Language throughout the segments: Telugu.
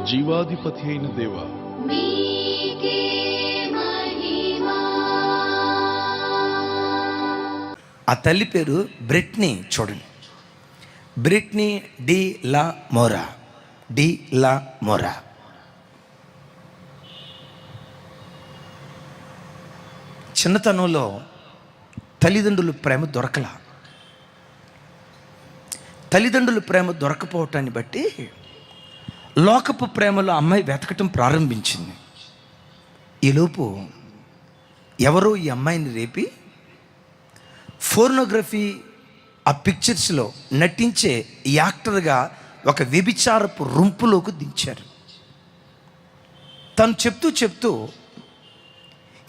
జీవాధిపతి అయిన దేవా, ఆ తల్లి పేరు బ్రిట్నీ. చూడండి, బ్రిట్నీ డి లా మోరా, డి లా మోరా. చిన్నతనంలో తల్లిదండ్రుల ప్రేమ దొరకలా. తల్లిదండ్రుల ప్రేమ దొరకపోవటాన్ని బట్టి లోకపు ప్రేమలో అమ్మాయి వెతకటం ప్రారంభించింది. ఈలోపు ఎవరో ఈ అమ్మాయిని రేపి ఫోర్నోగ్రఫీ, ఆ పిక్చర్స్లో నటించే యాక్టర్గా ఒక వ్యభిచారపు రొంపులోకి దించారు. తను చెప్తూ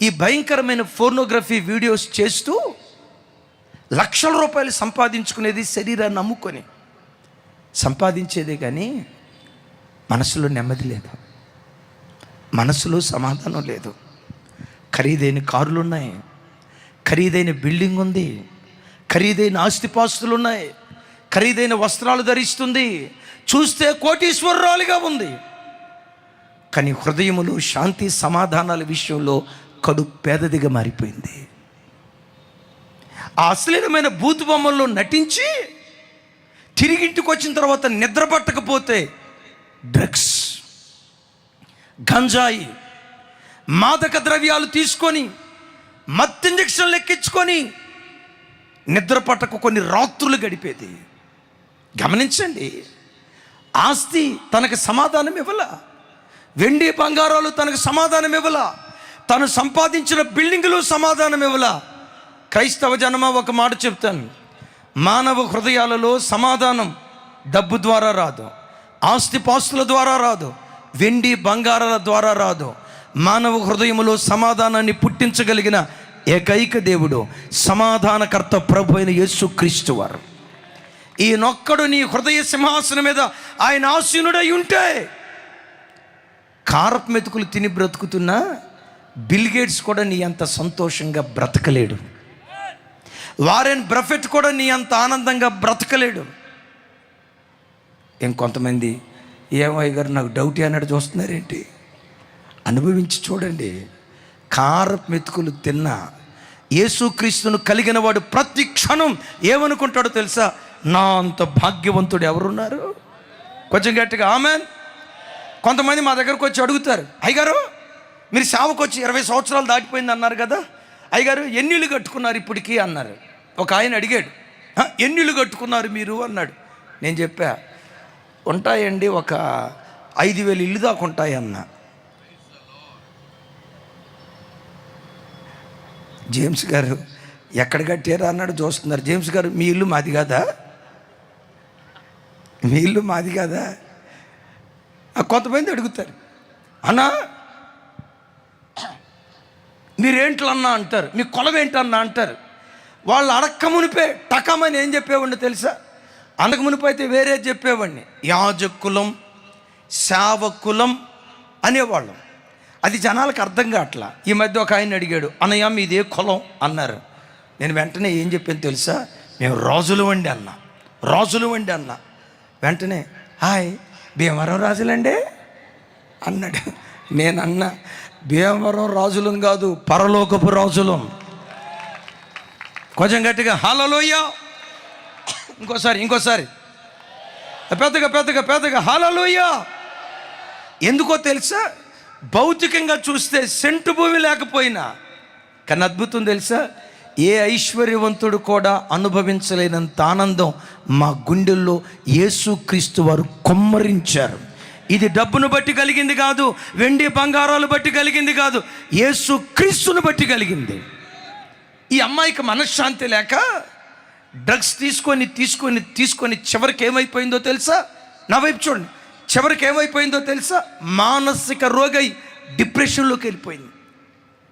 ఈ భయంకరమైన ఫోర్నోగ్రఫీ వీడియోస్ చేస్తూ లక్షల రూపాయలు సంపాదించుకునేది, శరీరాన్ని అమ్ముకొని సంపాదించేదే, కానీ మనసులో నెమ్మది లేదు, మనసులో సమాధానం లేదు. ఖరీదైన కారులు ఉన్నాయి, ఖరీదైన బిల్డింగ్ ఉంది, ఖరీదైన ఆస్తిపాస్తులు ఉన్నాయి, ఖరీదైన వస్త్రాలు ధరిస్తుంది, చూస్తే కోటీశ్వరురాలుగా ఉంది. కానీ హృదయములో శాంతి సమాధానాల విషయంలో కడు పేదదిగా మారిపోయింది. ఆ అశ్లీలమైన బూతు బొమ్మల్లో నటించి తిరిగింటికి వచ్చిన తర్వాత నిద్ర పట్టకపోతే డ్రగ్స్, గంజాయి, మాదక ద్రవ్యాలు తీసుకొని మత్తు ఇంజక్షన్లు ఎక్కించుకొని నిద్ర పట్టక కొన్ని రాత్రులు గడిపేది. గమనించండి, ఆస్తి తనకు సమాధానం ఇవ్వాల, వెండి బంగారాలు తనకు సమాధానం ఇవ్వాల, తను సంపాదించిన బిల్డింగులు సమాధానం ఇవ్వాల. క్రైస్తవ జనమ ఒక మాట చెప్తాను, మానవ హృదయాలలో సమాధానం డబ్బు ద్వారా రాదు, ఆస్తిపాస్తుల ద్వారా రాదు, వెండి బంగారాల ద్వారా రాదు. మానవ హృదయములో సమాధానాన్ని పుట్టించగలిగిన ఏకైక దేవుడు సమాధానకర్త ప్రభు అయిన యేసుక్రీస్తు వారు. ఈయనొక్కడు నీ హృదయ సింహాసనం మీద ఆయన ఆసీనుడై ఉంటే కారపు మెతుకులు తిని బ్రతుకుతున్నా బిల్ గేట్స్ కూడా నీ అంత సంతోషంగా బ్రతకలేడు, వారెన్ బఫెట్ కూడా నీ అంత ఆనందంగా బ్రతకలేడు. ఇంకొంతమంది ఏమో గారు నాకు డౌట్ అన్నట్టు చూస్తున్నారేంటి? అనుభవించి చూడండి. కారపు మెతుకులు తిన్న యేసుక్రీస్తును కలిగిన వాడు ప్రతి క్షణం ఏమనుకుంటాడో తెలుసా? నా అంత భాగ్యవంతుడు ఎవరున్నారు? కొంచెం గట్టిగా ఆమెన్. కొంతమంది మా దగ్గరకు వచ్చి అడుగుతారు, అయ్యగారు మీరు సేవకు వచ్చి 20 సంవత్సరాలు దాటిపోయింది అన్నారు కదా, అయ్యగారు ఎన్నిళ్ళు కట్టుకున్నారు ఇప్పటికీ అన్నారు. ఒక ఆయన అడిగాడు, ఎన్నిళ్ళు కట్టుకున్నారు మీరు అన్నాడు. నేను చెప్పా, ఉంటాయండి ఒక 5,000 ఇల్లు దాకా ఉంటాయి అన్న. జేమ్స్ గారు ఎక్కడ కట్టారా అన్నాడు. చూస్తున్నారు. జేమ్స్ గారు మీ ఇల్లు మాది కాదా? మీ ఇల్లు మాది కాదా? కొంతమంది అడుగుతారు, అన్నా మీరేంట్లన్నా అంటారు, మీ కొలవేంటన్నా అంటారు. వాళ్ళు అడక్క మునిపే టకమని ఏం చెప్పేవాడిని తెలుసా? అనక మునిపైతే అయితే వేరే చెప్పేవాడిని, యాజకులం, సేవకులం అనేవాళ్ళం. అది జనాలకు అర్థం కావట్లా. ఈ మధ్య ఒక ఆయన అడిగాడు, అన్నయ్య మీదే కులం అన్నారు. నేను వెంటనే ఏం చెప్పాను తెలుసా? మేము రాజులు వండి అన్నా, రాజులు వండి అన్నా. వెంటనే హాయ్ భీమవరం రాజులండి అన్నాడు. నేను అన్నా, భీమవరం రాజులం కాదు, పరలోకపు రాజులం. కొంచెం గట్టిగా హల్లెలూయా. ఇంకోసారి పెద్దగా హల్లెలూయా. ఎందుకో తెలుసా? భౌతికంగా చూస్తే సెంటు భూమి లేకపోయినా, కానీ అద్భుతం తెలుసా? ఏ ఐశ్వర్యవంతుడు కూడా అనుభవించలేనంత ఆనందం మా గుండెల్లో యేసుక్రీస్తు వారు కొమ్మరించారు. ఇది డబ్బును బట్టి కలిగింది కాదు, వెండి బంగారాలు బట్టి కలిగింది కాదు, యేసుక్రీస్తును బట్టి కలిగింది. ఈ అమ్మాయికి మనశ్శాంతి లేక డ్రగ్స్ తీసుకొని చివరికి ఏమైపోయిందో తెలుసా? నా వైపు చూడండి. చివరికి ఏమైపోయిందో తెలుసా? మానసిక రోగై డిప్రెషన్లోకి వెళ్ళిపోయింది,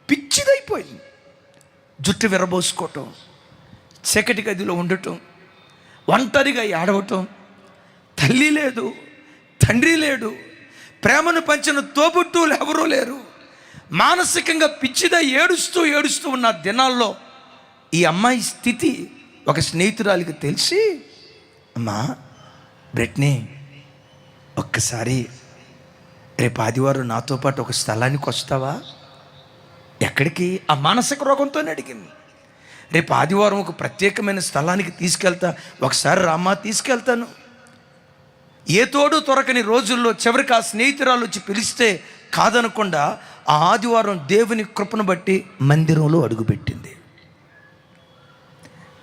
పిచ్చిదైపోయింది. జుట్టు విరబోసుకోవటం, చీకటి గదిలో ఉండటం, ఒంటరిగా ఏడవటం, తల్లి లేదు, తండ్రి లేడు, ప్రేమను పంచిన తోబుట్టువులు ఎవరూ లేరు. మానసికంగా పిచ్చిదా ఏడుస్తూ ఉన్న దినాల్లో ఈ అమ్మాయి స్థితి ఒక స్నేహితురాలికి తెలిసి, అమ్మా బ్రిట్నీ ఒక్కసారి రేపు ఆదివారం నాతో పాటు ఒక స్థలానికి వస్తావా? ఎక్కడికి? ఆ మానసిక రోగంతోనే అడిగింది. రేపు ఆదివారం ఒక ప్రత్యేకమైన స్థలానికి తీసుకెళ్తా, ఒకసారి రామ్మా తీసుకెళ్తాను. ఏ తోడు దొరకని రోజుల్లో చివరికి ఆ స్నేహితురాలు వచ్చి పిలిస్తే కాదనకుండా ఆ ఆదివారం దేవుని కృపను బట్టి మందిరంలో అడుగుపెట్టింది.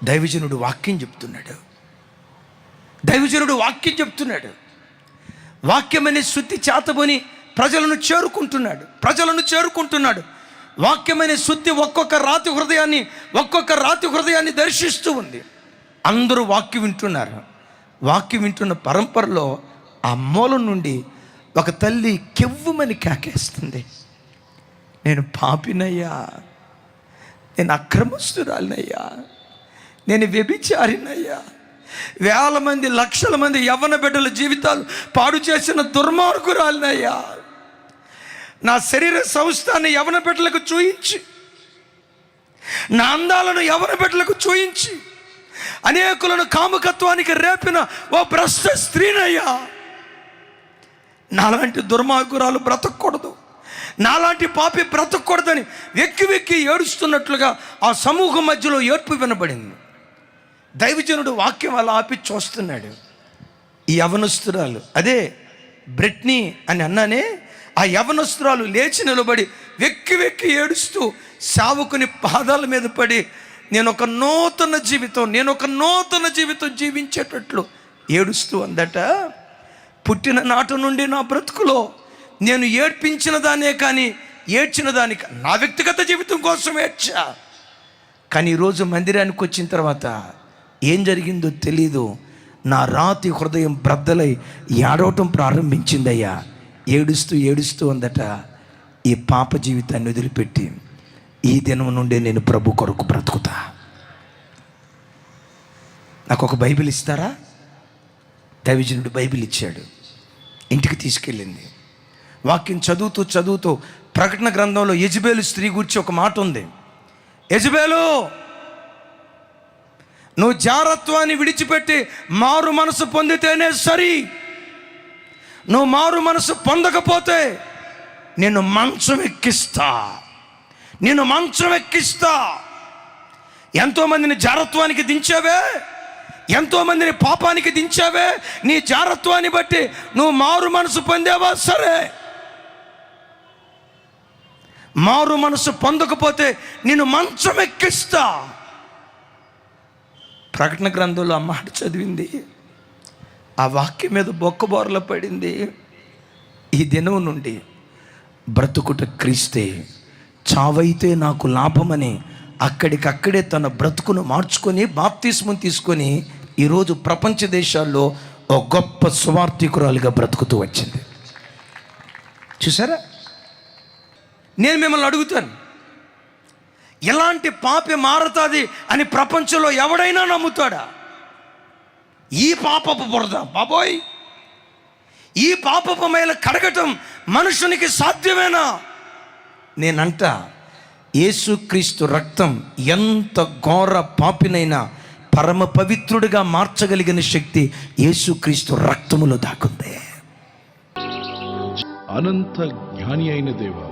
దైవజనుడు వాక్యం చెప్తున్నాడు. వాక్యం అనే శుద్ధి చేతబోని ప్రజలను చేరుకుంటున్నాడు. వాక్యమైన శుద్ధి ఒక్కొక్క రాతి హృదయాన్ని దర్శిస్తూ ఉంది. అందరూ వాక్యం వింటున్నారు. వాక్యం వింటున్న పరంపరలో ఆ మూలం నుండి ఒక తల్లి కెవ్వుమని కేకేస్తుంది, నేను పాపినయ్యా, నేను అక్రమస్తురాలినయ్యా, నేను వ్యభిచారినయ్యా, వేల మంది లక్షల మంది యవ్వన బిడ్డల జీవితాలు పాడు చేసిన దుర్మార్గురాలినయ్యా, నా శరీర సంస్థాన్ని యవ్వన బిడ్డలకు చూయించి, నా అందాలను యవ్వన బిడ్డలకు చూయించి అనేకులను కాముకత్వానికి రేపిన ఓ భ్రష్ట స్త్రీనయ్యా, నాలాంటి దుర్మార్గురాలు బ్రతకూడదు, నాలాంటి పాపి బ్రతకూడదని వెక్కి ఏడుస్తున్నట్లుగా ఆ సమూహం మధ్యలో ఏడ్పు వినబడింది. దైవజనుడు వాక్యం అలా ఆపి చూస్తున్నాడు. ఈ యవనస్తురాలు, అదే బ్రిట్నీ అని అన్నానే, ఆ యవనస్తురాలు లేచి నిలబడి వెక్కి ఏడుస్తూ సావుకుని పాదాల మీద పడి నేను ఒక నూతన జీవితం జీవించేటట్లు ఏడుస్తూ అందట, పుట్టిన నాటి నుండి నా బ్రతుకులో నేను ఏడ్పించిన దానే కానీ ఏడ్చిన దానికి నా వ్యక్తిగత జీవితం కోసం ఏడ్చా, కానీ ఈరోజు మందిరానికి వచ్చిన తర్వాత ఏం జరిగిందో తెలీదు, నా రాతి హృదయం బ్రద్దలై ఏడవటం ప్రారంభించిందయ్యా. ఏడుస్తూ అందట, ఈ పాప జీవితాన్ని వదిలిపెట్టి ఈ దినం నుండి నేను ప్రభు కొరకు బ్రతుకుతా, నాకు ఒక బైబిల్ ఇస్తారా? దైవజనుడు బైబిల్ ఇచ్చాడు. ఇంటికి తీసుకెళ్ళింది. వాక్యం చదువుతూ ప్రకటన గ్రంథంలో యెజబెలు స్త్రీ గురించి ఒక మాట ఉంది. యెజబెలు, నువ్వు జారత్వాన్ని విడిచిపెట్టి మారు మనసు పొందితేనే సరి, నువ్వు మారు మనసు పొందకపోతే నేను మంచం ఎక్కిస్తా. ఎంతోమందిని జారత్వానికి దించావే, ఎంతోమందిని పాపానికి దించావే, నీ జారత్వాన్ని బట్టి నువ్వు మారు మనసు పొందావా? సరే, మారు మనసు పొందకపోతే నేను మంచం ఎక్కిస్తా. ప్రకటన గ్రంథంలో ఆ మాట చదివింది. ఆ వాక్యం మీద బొక్కబోరలో పడింది. ఈ దినం నుండి బ్రతుకుట క్రీస్తే, చావైతే నాకు లాభమని అక్కడికక్కడే తన బ్రతుకును మార్చుకొని బాప్తిస్మం తీసుకొని ఈరోజు ప్రపంచ దేశాల్లో ఒక గొప్ప సువార్థికురాలుగా బ్రతుకుతూ వచ్చింది. చూసారా? నేను మిమ్మల్ని అడుగుతాను, ఎలాంటి పాపి మారుతుంది అని ప్రపంచంలో ఎవడైనా నమ్ముతాడా? ఈ పాపపు బురద బాబోయ్, ఈ పాపపు మేల కడగటం మనుషునికి సాధ్యమేనా? నేనంట, యేసుక్రీస్తు రక్తం ఎంత ఘోర పాపినైనా పరమ పవిత్రుడిగా మార్చగలిగిన శక్తి యేసుక్రీస్తు రక్తములో దాకుంది. అనంత జ్ఞాని అయిన దేవా,